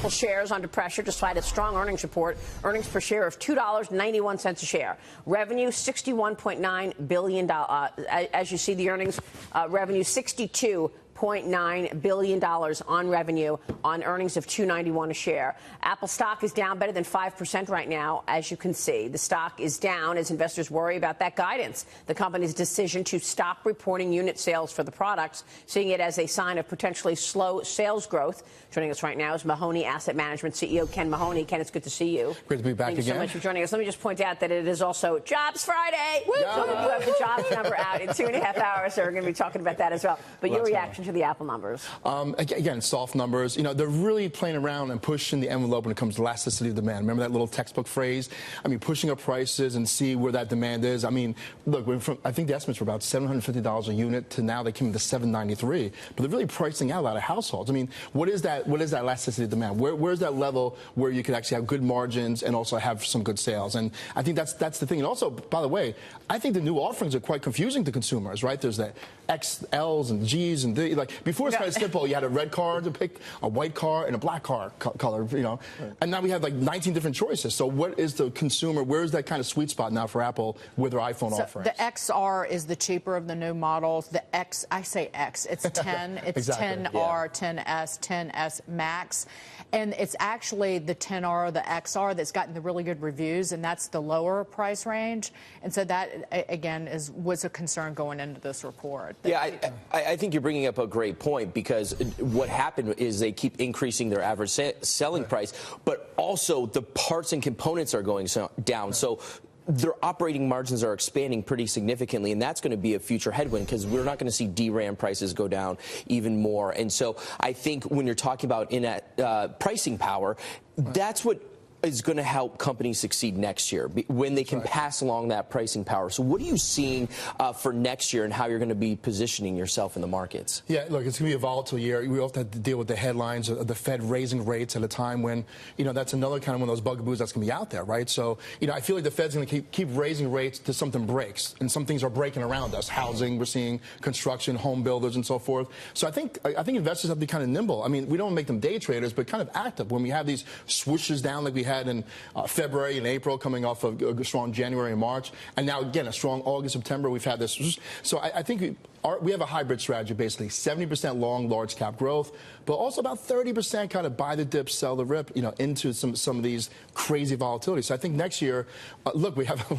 Apple shares under pressure despite a strong earnings report. Earnings per share of $2.91 a share. Revenue $61.9 billion. As you see, the earnings revenue $62.9 billion on revenue on earnings of $2.91 a share. Apple stock is down better than 5% right now, as you can see. The stock is down as investors worry about that guidance. The company's decision to stop reporting unit sales for the products, seeing it as a sign of potentially slow sales growth. Joining us right now is Mahoney Asset Management CEO Ken Mahoney. Ken, it's good to see you. Great to be back again. Thank you so much for joining us. Let me just point out that it is also Jobs Friday. Yeah. So we do have the jobs number out in 2.5 hours, so we're going to be talking about that as well. But your reaction to the Apple numbers? Again, soft numbers. You know, they're really playing around and pushing the envelope when it comes to elasticity of demand. Remember that little textbook phrase? I mean, pushing up prices and see where that demand is. I mean, look, I think the estimates were about $750 a unit to now they came to $793. But they're really pricing out a lot of households. I mean, what is that elasticity of demand? Where's that level where you could actually have good margins and also have some good sales? And I think that's the thing. And also, by the way, I think the new offerings are quite confusing to consumers, right? There's the XLs and Gs and D. Like before, it's kind of simple. You had a red car to pick, a white car, and a black car color, you know. Right. And now we have like 19 different choices. So what is the consumer? Where's that kind of sweet spot now for Apple with their iPhone offerings? The XR is the cheaper of the new models. The X, I say X, it's 10. It's exactly. 10R, 10S, 10S Max. And it's actually the 10R, the XR that's gotten the really good reviews, and that's the lower price range. And so that, again, was a concern going into this report. Yeah, I think you're bringing up a great point, because what happened is they keep increasing their average selling price, but also the parts and components are going down. So their operating margins are expanding pretty significantly, and that's going to be a future headwind because we're not going to see DRAM prices go down even more. And so I think when you're talking about pricing power, that's what is going to help companies succeed next year when they can pass along that pricing power. So what are you seeing for next year and how you're going to be positioning yourself in the markets? Yeah, look, it's going to be a volatile year. We also have to deal with the headlines of the Fed raising rates at a time when, you know, that's another kind of one of those bugaboos that's going to be out there, right? So, you know, I feel like the Fed's going to keep raising rates till something breaks, and some things are breaking around us. Housing, we're seeing construction, home builders, and so forth. So I think investors have to be kind of nimble. I mean, we don't make them day traders, but kind of active when we have these swooshes down like we had in February and April, coming off of a strong January and March, and now again a strong August, September. We've had this. So I think we have a hybrid strategy, basically 70% long, large cap growth, but also about 30% kind of buy the dip, sell the rip, you know, into some of these crazy volatility. So I think next year, look, we have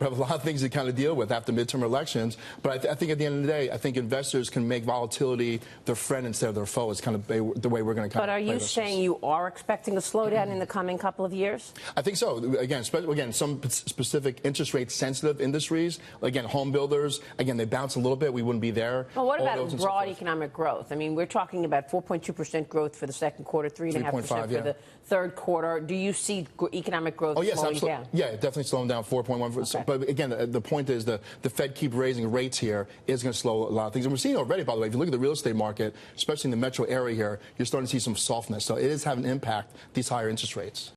a lot of things to kind of deal with after midterm elections. But I think at the end of the day, I think investors can make volatility their friend instead of their foe. It's kind of the way we're going to. But are you saying you are expecting a slowdown in the coming couple of years? I think so. Again, some specific interest rate sensitive industries, again, home builders, again, they bounce a little bit. We wouldn't be there. Well, what about broad economic growth? I mean, we're talking about 4.2% growth for the second quarter, 3.5% for the third quarter. Do you see economic growth slowing down? Yeah, definitely slowing down, 4.1%. Okay. But again, the point is the Fed keep raising rates here is going to slow a lot of things. And we're seeing already, by the way, if you look at the real estate market, especially in the metro area here, you're starting to see some softness. So it is having an impact, these higher interest rates.